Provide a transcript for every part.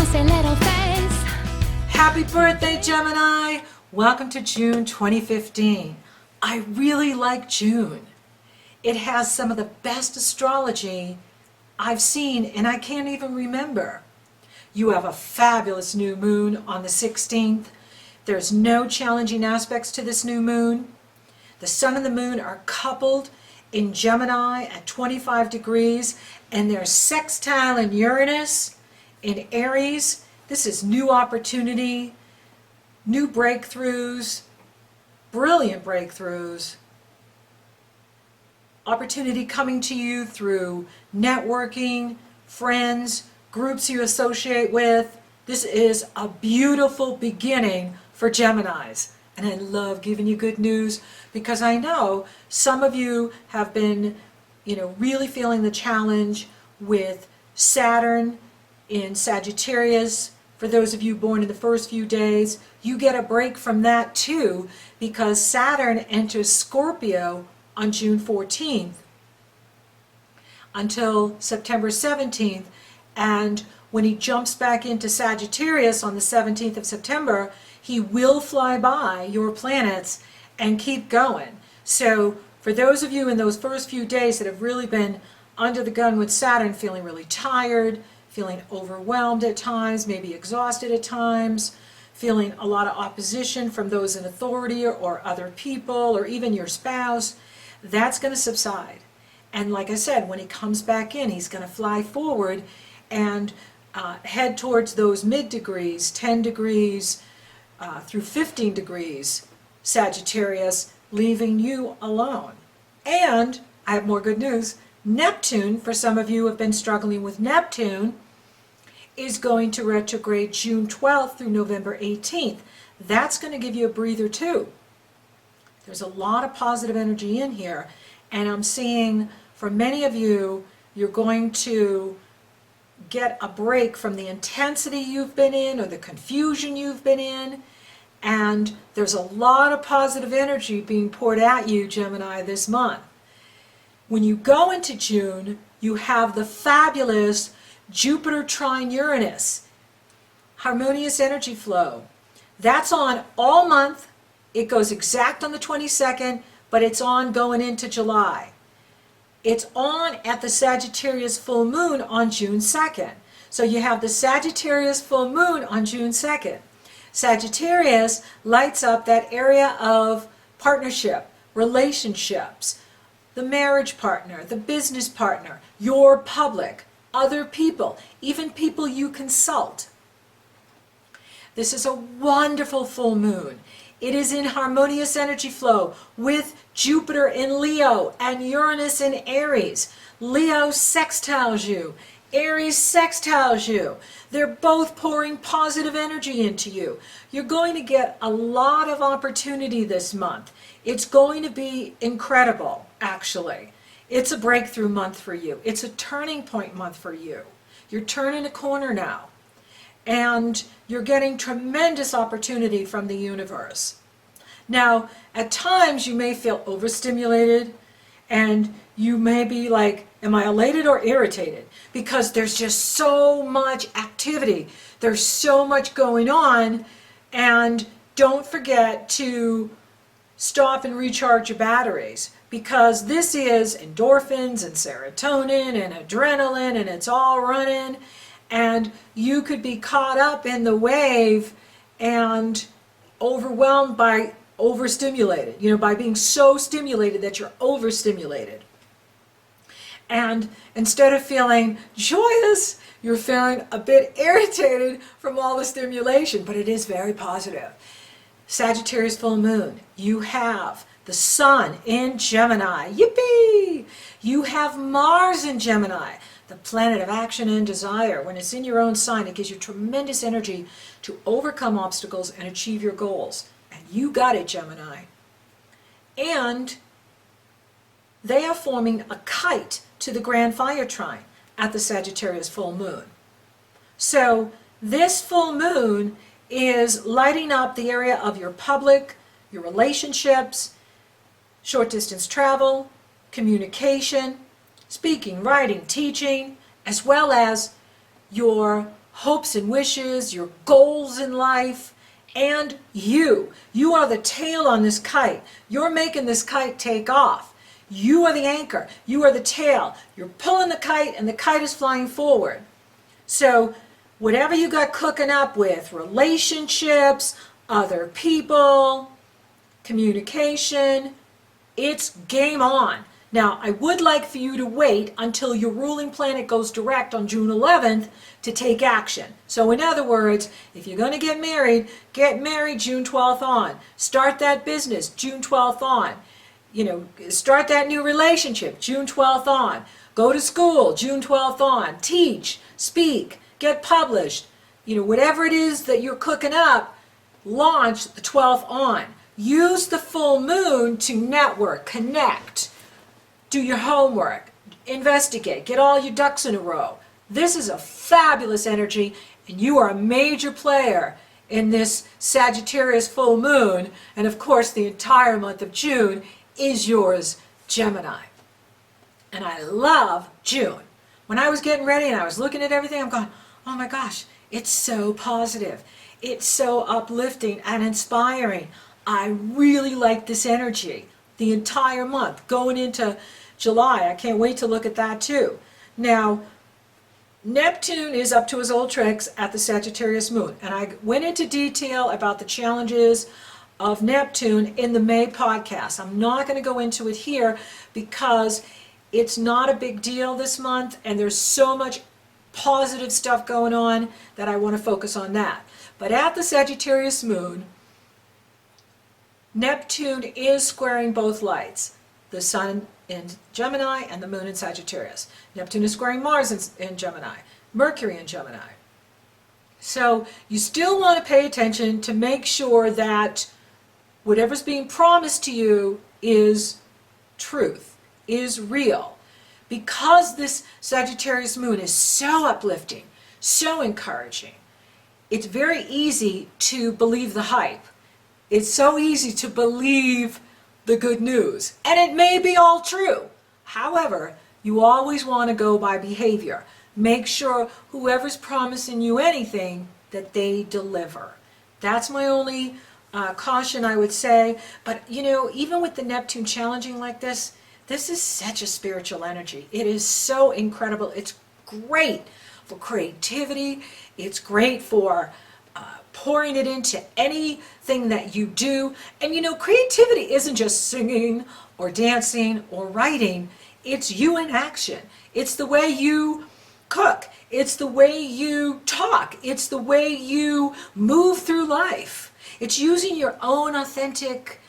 fussy little face. Happy birthday, Gemini! Welcome to June 2015. I really like June. It has some of the best astrology I've seen, and I can't even remember. You have a fabulous new moon on the 16th. There's no challenging aspects to this new moon. The sun and the moon are coupled in Gemini at 25 degrees, and they're sextile in Uranus in Aries. This is new opportunity, new breakthroughs, brilliant breakthroughs, opportunity coming to you through networking, friends, groups you associate with. This is a beautiful beginning for Geminis. And I love giving you good news because I know some of you have been, really feeling the challenge with Saturn in Sagittarius. For those of you born in the first few days, you get a break from that too, because Saturn enters Scorpio on June 14th until September 17th, and when he jumps back into Sagittarius on the 17th of September, he will fly by your planets and keep going. So for those of you in those first few days that have really been under the gun with Saturn, feeling really tired, feeling overwhelmed at times, maybe exhausted at times, feeling a lot of opposition from those in authority or other people or even your spouse, that's going to subside. And like I said, when he comes back in, he's going to fly forward and head towards those mid-degrees, 10 degrees through 15 degrees Sagittarius, leaving you alone. And I have more good news. Neptune, for some of you who have been struggling with Neptune, is going to retrograde June 12th through November 18th. That's going to give you a breather too. There's a lot of positive energy in here, and I'm seeing for many of you, you're going to get a break from the intensity you've been in or the confusion you've been in, and there's a lot of positive energy being poured at you, Gemini, this month. When you go into June, you have the fabulous Jupiter trine Uranus, harmonious energy flow. That's on all month. It goes exact on the 22nd, but it's on going into July. It's on at the Sagittarius full moon on June 2nd. So you have the Sagittarius full moon on June 2nd. Sagittarius lights up that area of partnership, relationships, the marriage partner, the business partner, your public, other people, even people you consult. This is a wonderful full moon. It is in harmonious energy flow with Jupiter in Leo and Uranus in Aries. Leo sextiles you. Aries sextiles you. They're both pouring positive energy into you. You're going to get a lot of opportunity this month. It's going to be incredible, actually. It's a breakthrough month for you. It's a turning point month for you. You're turning a corner now. And you're getting tremendous opportunity from the universe. Now, at times you may feel overstimulated and you may be like, am I elated or irritated? Because there's just so much activity. There's so much going on, and don't forget to stop and recharge your batteries, because this is endorphins and serotonin and adrenaline, and it's all running, and you could be caught up in the wave and overwhelmed by overstimulated, by being so stimulated that you're overstimulated. And instead of feeling joyous, you're feeling a bit irritated from all the stimulation, but it is very positive. Sagittarius full moon, you have the sun in Gemini. Yippee! You have Mars in Gemini, the planet of action and desire. When it's in your own sign, it gives you tremendous energy to overcome obstacles and achieve your goals. And you got it, Gemini. And they are forming a kite to the Grand Fire Trine at the Sagittarius full moon. So this full moon is lighting up the area of your public, your relationships, short distance travel, communication, speaking, writing, teaching, as well as your hopes and wishes, your goals in life, and you. You are the tail on this kite. You're making this kite take off. You are the anchor. You are the tail. You're pulling the kite and the kite is flying forward. So whatever you got cooking up with, relationships, other people, communication, it's game on. Now, I would like for you to wait until your ruling planet goes direct on June 11th to take action. So in other words, if you're going to get married June 12th on. Start that business June 12th on. Start that new relationship June 12th on. Go to school June 12th on. Teach, speak, get published. Whatever it is that you're cooking up, launch the 12th on. Use the full moon to network, connect, do your homework, investigate, get all your ducks in a row. This is a fabulous energy, and you are a major player in this Sagittarius full moon. And of course, the entire month of June is yours, Gemini. And I love June. When I was getting ready and I was looking at everything, I'm going, oh my gosh, it's so positive. It's so uplifting and inspiring. I really like this energy the entire month going into July. I can't wait to look at that too. Now, Neptune is up to his old tricks at the Sagittarius moon, and I went into detail about the challenges of Neptune in the May podcast. I'm not going to go into it here because it's not a big deal this month, and there's so much positive stuff going on that I want to focus on that. But at the Sagittarius moon, Neptune is squaring both lights, the sun in Gemini and the moon in Sagittarius. Neptune is squaring Mars in Gemini, Mercury in Gemini. So you still want to pay attention to make sure that whatever's being promised to you is truth, is real. Because this Sagittarius moon is so uplifting, so encouraging, it's very easy to believe the hype. It's so easy to believe the good news. And it may be all true. However, you always want to go by behavior. Make sure whoever's promising you anything, that they deliver. That's my only caution, I would say. But, even with the Neptune challenging like this is such a spiritual energy. It is so incredible. It's great for creativity. It's great for pouring it into anything that you do. And creativity isn't just singing or dancing or writing. It's you in action. It's the way you cook. It's the way you talk. It's the way you move through life. It's using your own authentic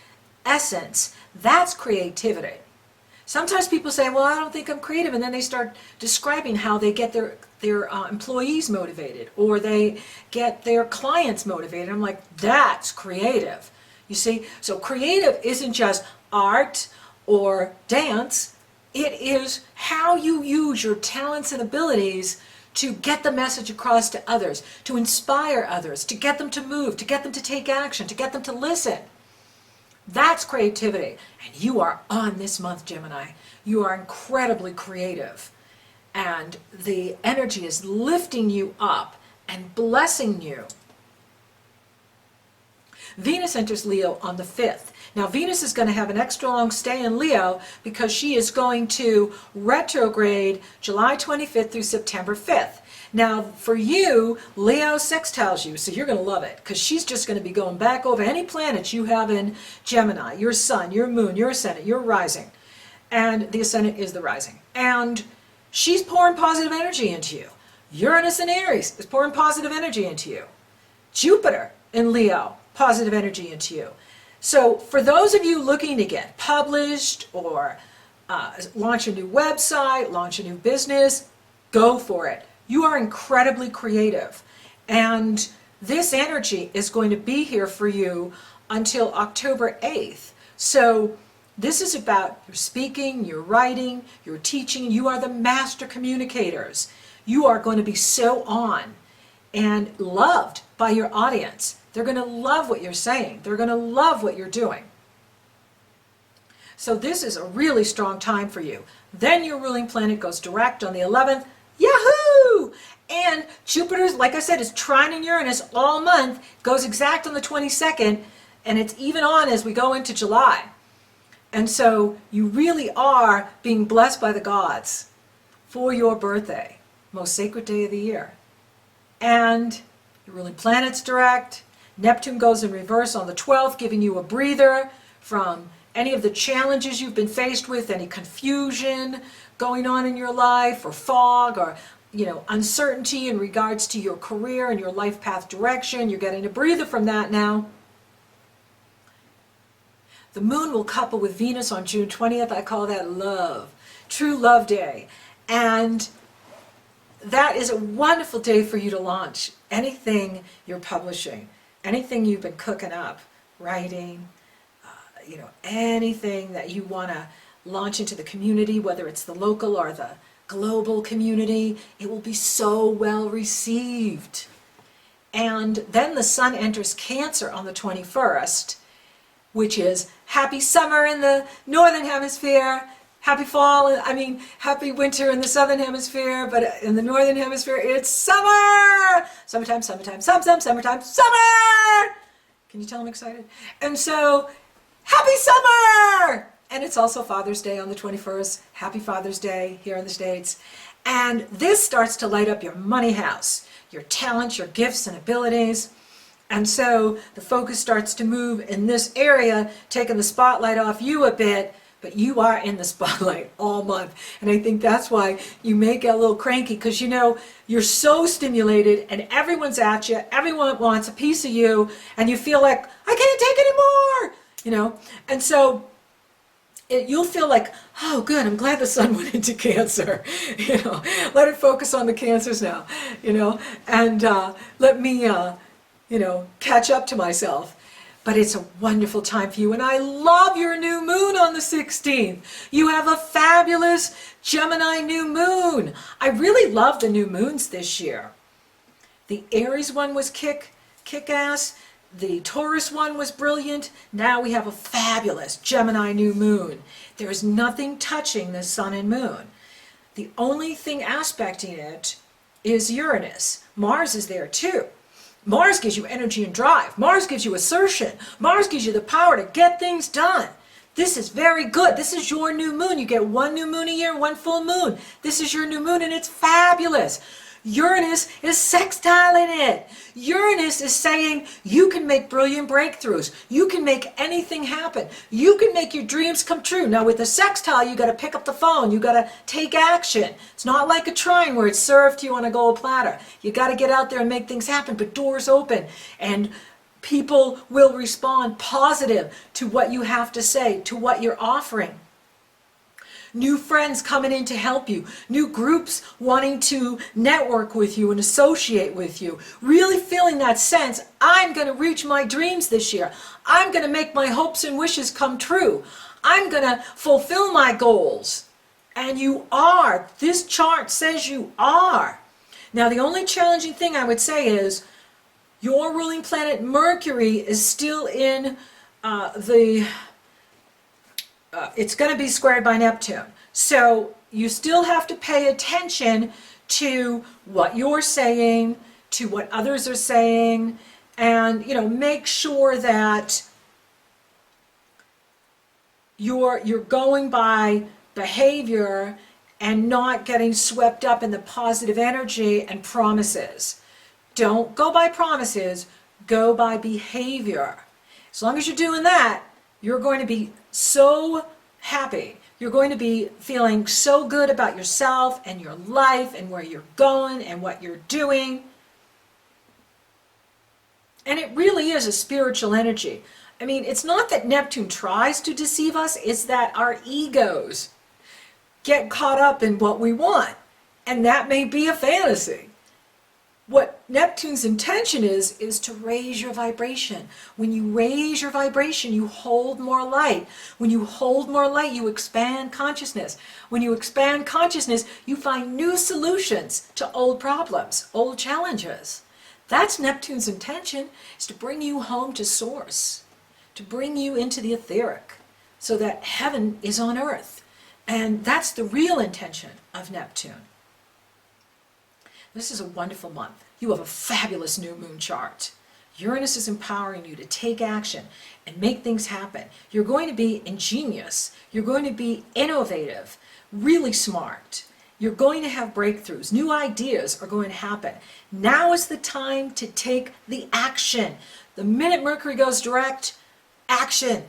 essence. That's creativity. Sometimes people say, well, I don't think I'm creative, and then they start describing how they get their employees motivated, or they get their clients motivated. I'm like, that's creative. You see, so creative isn't just art or dance. It is how you use your talents and abilities to get the message across to others, to inspire others, to get them to move, to get them to take action, to get them to listen. That's creativity. And you are on this month, Gemini. You are incredibly creative. And the energy is lifting you up and blessing you. Venus enters Leo on the 5th. Now, Venus is going to have an extra long stay in Leo because she is going to retrograde July 25th through September 5th. Now, for you, Leo sextiles you, so you're going to love it because she's just going to be going back over any planets you have in Gemini, your sun, your moon, your ascendant, your rising. And the ascendant is the rising. And she's pouring positive energy into you. Uranus in Aries is pouring positive energy into you. Jupiter in Leo, positive energy into you. So for those of you looking to get published or launch a new website, launch a new business, go for it. You are incredibly creative. And this energy is going to be here for you until October 8th. So this is about your speaking, your writing, your teaching. You are the master communicators. You are going to be so on and loved by your audience. They're going to love what you're saying. They're going to love what you're doing. So this is a really strong time for you. Then your ruling planet goes direct on the 11th. Yahoo! And Jupiter, like I said, is trining Uranus all month, goes exact on the 22nd, and it's even on as we go into July. And so you really are being blessed by the gods for your birthday, most sacred day of the year. And your ruling planet's direct. Neptune goes in reverse on the 12th, giving you a breather from any of the challenges you've been faced with, any confusion going on in your life, or fog, or uncertainty in regards to your career and your life path direction. You're getting a breather from that now. The moon will couple with Venus on June 20th. I call that love, true love day. And that is a wonderful day for you to launch anything you're publishing, anything you've been cooking up, writing, anything that you want to launch into the community, whether it's the local or the global community. It will be so well received. And then the sun enters Cancer on the 21st, which is happy summer in the northern hemisphere, happy fall, happy winter in the southern hemisphere, but in the northern hemisphere it's summer! Summertime, summertime, summertime, summer! Can you tell I'm excited? And so, happy summer! And it's also Father's Day on the 21st. Happy Father's Day here in the States. And this starts to light up your money house, your talents, your gifts and abilities. And so the focus starts to move in this area, taking the spotlight off you a bit, but you are in the spotlight all month. And I think that's why you may get a little cranky, because you're so stimulated and everyone's at you, everyone wants a piece of you, and you feel like, I can't take anymore, And so you'll feel like, oh good, I'm glad the sun went into Cancer. Let it focus on the Cancers now, and let me catch up to myself. But it's a wonderful time for you, and I love your new moon on the 16th. You have a fabulous Gemini new moon. I really love the new moons this year. The Aries one was kick-ass. The Taurus one was brilliant. Now we have a fabulous Gemini new moon. There is nothing touching the sun and moon. The only thing aspecting it is Uranus. Mars is there too. Mars gives you energy and drive. Mars gives you assertion. Mars gives you the power to get things done. This is very good. This is your new moon. You get one new moon a year, one full moon. This is your new moon, and it's fabulous. Uranus is sextiling it. Uranus is saying you can make brilliant breakthroughs. You can make anything happen. You can make your dreams come true. Now with a sextile, you got to pick up the phone. You got to take action. It's not like a trine where it's served to you on a gold platter. You got to get out there and make things happen, but doors open and people will respond positive to what you have to say, to what you're offering. New friends coming in to help you, new groups wanting to network with you and associate with you, really feeling that sense, I'm going to reach my dreams this year. I'm going to make my hopes and wishes come true. I'm going to fulfill my goals. And you are. This chart says you are. Now, the only challenging thing I would say is your ruling planet Mercury is still in it's going to be squared by Neptune. So you still have to pay attention to what you're saying, to what others are saying, and make sure that you're going by behavior and not getting swept up in the positive energy and promises. Don't go by promises, go by behavior. As long as you're doing that, you're going to be so happy. You're going to be feeling so good about yourself and your life and where you're going and what you're doing. And it really is a spiritual energy. I mean, it's not that Neptune tries to deceive us, it's that our egos get caught up in what we want. And that may be a fantasy. What Neptune's intention is to raise your vibration. When you raise your vibration, you hold more light. When you hold more light, you expand consciousness. When you expand consciousness, you find new solutions to old problems, old challenges. That's Neptune's intention, is to bring you home to source, to bring you into the etheric, so that heaven is on earth. And that's the real intention of Neptune. This is a wonderful month. You have a fabulous new moon chart. Uranus is empowering you to take action and make things happen. You're going to be ingenious. You're going to be innovative, really smart. You're going to have breakthroughs. New ideas are going to happen. Now is the time to take the action. The minute Mercury goes direct, action.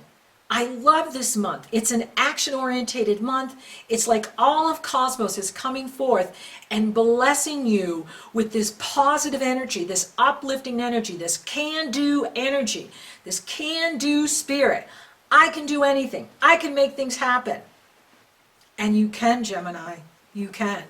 I love this month. It's an action-orientated month. It's like all of cosmos is coming forth and blessing you with this positive energy, this uplifting energy, this can-do energy, this can-do spirit. I can do anything. I can make things happen. And you can, Gemini. You can.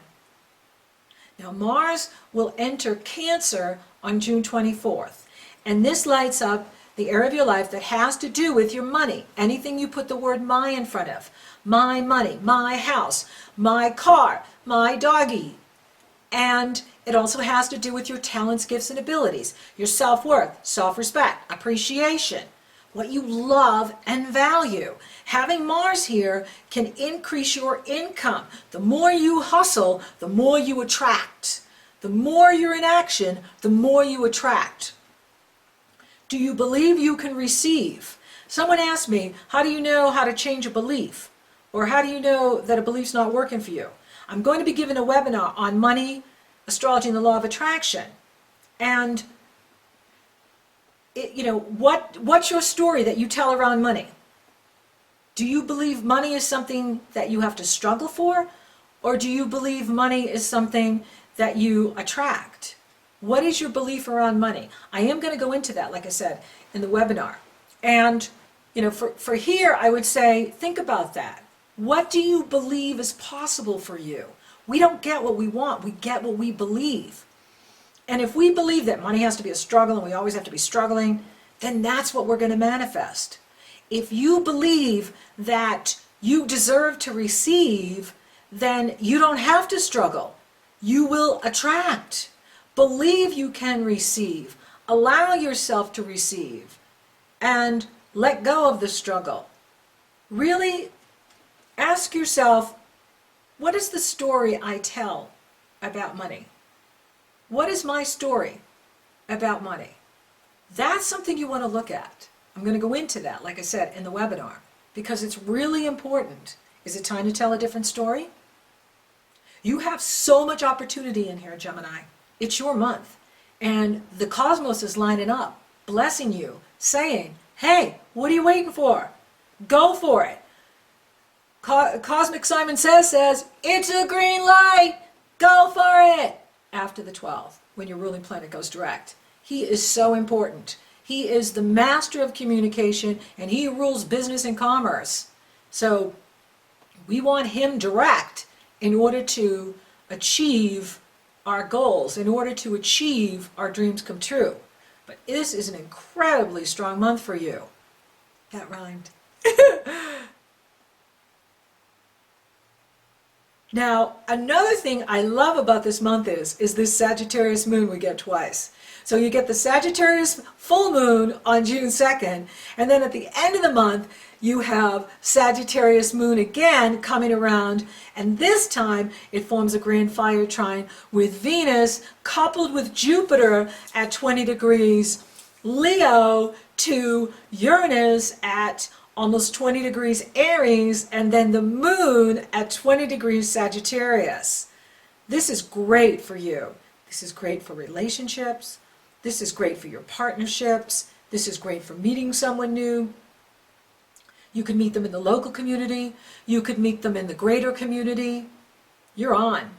Now, Mars will enter Cancer on June 24th. And this lights up the area of your life that has to do with your money. Anything you put the word my in front of. My money, my house, my car, my doggy. And it also has to do with your talents, gifts, and abilities. Your self-worth, self-respect, appreciation. What you love and value. Having Mars here can increase your income. The more you hustle, the more you attract. The more you're in action, the more you attract. Do you believe you can receive? Someone asked me, how do you know how to change a belief? Or how do you know that a belief's not working for you? I'm going to be giving a webinar on money, astrology, and the law of attraction. And, what's your story that you tell around money? Do you believe money is something that you have to struggle for? Or do you believe money is something that you attract? What is your belief around money? I am going to go into that, like I said, in the webinar. And, for here, I would say, think about that. What do you believe is possible for you? We don't get what we want. We get what we believe. And if we believe that money has to be a struggle and we always have to be struggling, then that's what we're going to manifest. If you believe that you deserve to receive, then you don't have to struggle. You will attract. Believe you can receive. Allow yourself to receive. And let go of the struggle. Really ask yourself, what is the story I tell about money? What is my story about money? That's something you want to look at. I'm going to go into that, like I said, in the webinar, because it's really important. Is it time to tell a different story? You have so much opportunity in here, Gemini. It's your month. And the cosmos is lining up, blessing you, saying, hey, what are you waiting for? Go for it. Cosmic Simon says, it's a green light. Go for it. After the 12th, when your ruling planet goes direct. He is so important. He is the master of communication, and he rules business and commerce. So we want him direct in order to achieve our goals, in order to achieve our dreams come true. But this is an incredibly strong month for you. That rhymed. Now, another thing I love about this month is this Sagittarius moon we get twice. So you get the Sagittarius full moon on June 2nd, and then at the end of the month, you have Sagittarius moon again coming around, and this time it forms a grand fire trine with Venus coupled with Jupiter at 20 degrees Leo to Uranus at almost 20 degrees Aries, and then the moon at 20 degrees Sagittarius. This is great for you. This is great for relationships. This is great for your partnerships. This is great for meeting someone new. You could meet them in the local community. You could meet them in the greater community. You're on.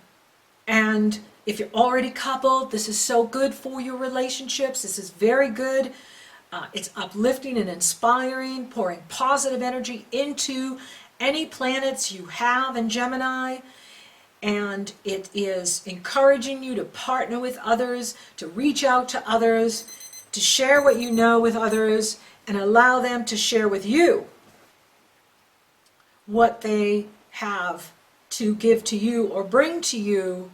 And if you're already coupled, this is so good for your relationships. This is very good. It's uplifting and inspiring, pouring positive energy into any planets you have in Gemini. And it is encouraging you to partner with others, to reach out to others, to share what you know with others, and allow them to share with you what they have to give to you or bring to you.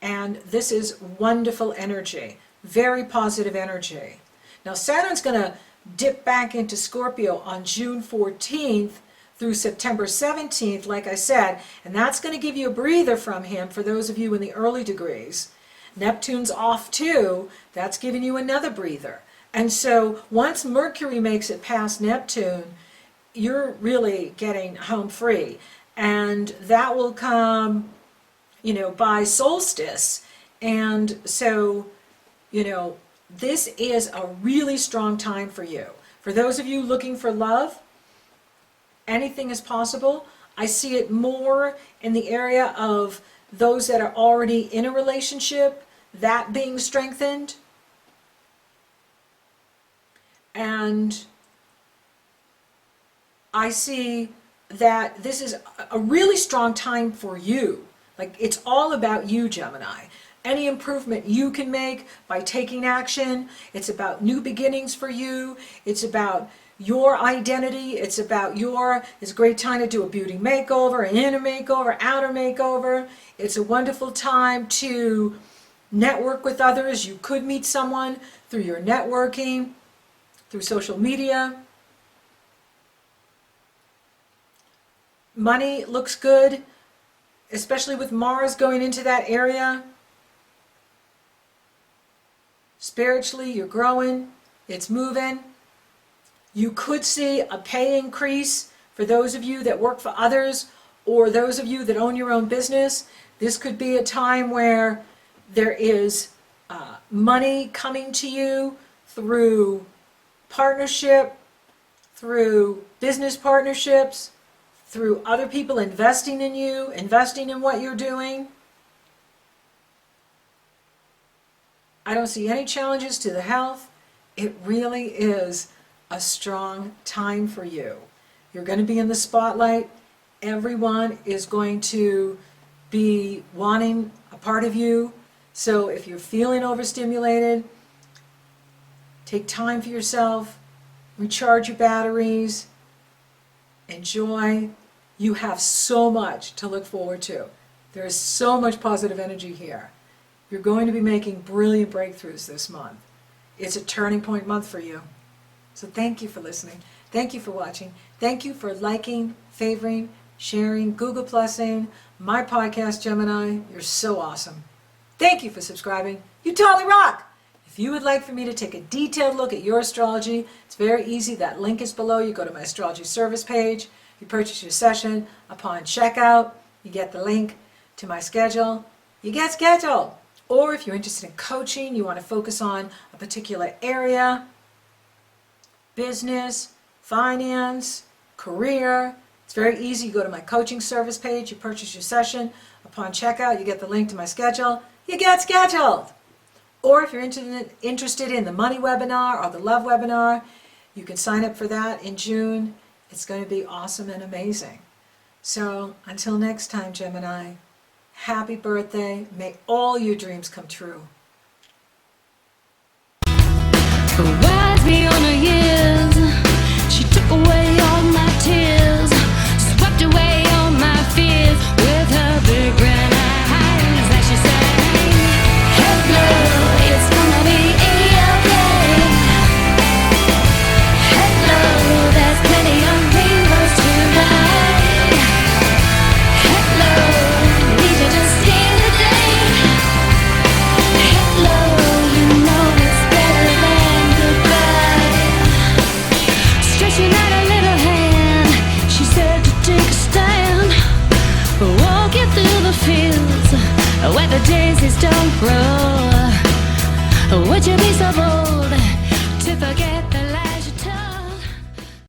And this is wonderful energy, very positive energy. Now Saturn's going to dip back into Scorpio on June 14th through September 17th, like I said, and that's going to give you a breather from him for those of you in the early degrees. Neptune's off too. That's giving you another breather. And so once Mercury makes it past Neptune, you're really getting home free. And that will come, by solstice. And so, this is a really strong time for you. For those of you looking for love, anything is possible. I see it more in the area of those that are already in a relationship, that being strengthened. And I see that this is a really strong time for you. Like, it's all about you, Gemini. Any improvement you can make by taking action. It's about new beginnings for you. It's about your identity. It's a great time to do a beauty makeover, an inner makeover, outer makeover. It's a wonderful time to network with others. You could meet someone through your networking, through social media. Money looks good, especially with Mars going into that area. Spiritually, you're growing, it's moving. You could see a pay increase for those of you that work for others or those of you that own your own business. This could be a time where there is money coming to you through partnership, through business partnerships, through other people investing in you, investing in what you're doing. I don't see any challenges to the health. It really is a strong time for you. You're going to be in the spotlight. Everyone is going to be wanting a part of you. So if you're feeling overstimulated, take time for yourself, recharge your batteries, enjoy. You have so much to look forward to. There is so much positive energy here. You're going to be making brilliant breakthroughs this month. It's a turning point month for you. So thank you for listening. Thank you for watching. Thank you for liking, favoring, sharing, Google Plusing my podcast, Gemini. You're so awesome. Thank you for subscribing. You totally rock. If you would like for me to take a detailed look at your astrology, it's very easy. That link is below. You go to my astrology service page. You purchase your session. Upon checkout, you get the link to my schedule. You get scheduled. Or if you're interested in coaching, you want to focus on a particular area, business, finance, career, it's very easy. You go to my coaching service page, you purchase your session. Upon checkout, you get the link to my schedule. You get scheduled. Or if you're interested in the money webinar or the love webinar, you can sign up for that in June. It's going to be awesome and amazing. So until next time, Gemini, happy birthday. May all your dreams come true. Rides me on her years. She took away all my tears, swept away all my fears with her big grand eyes. As she sang, hello, it's gonna be okay. Hello, there's plenty of rainbows tonight. Hello, we should just see the day. Hello, you know it's better than goodbye. Stretching out her little hand, she said to take a stand. Walking through the fields where the daisies don't grow. Would you be so bold?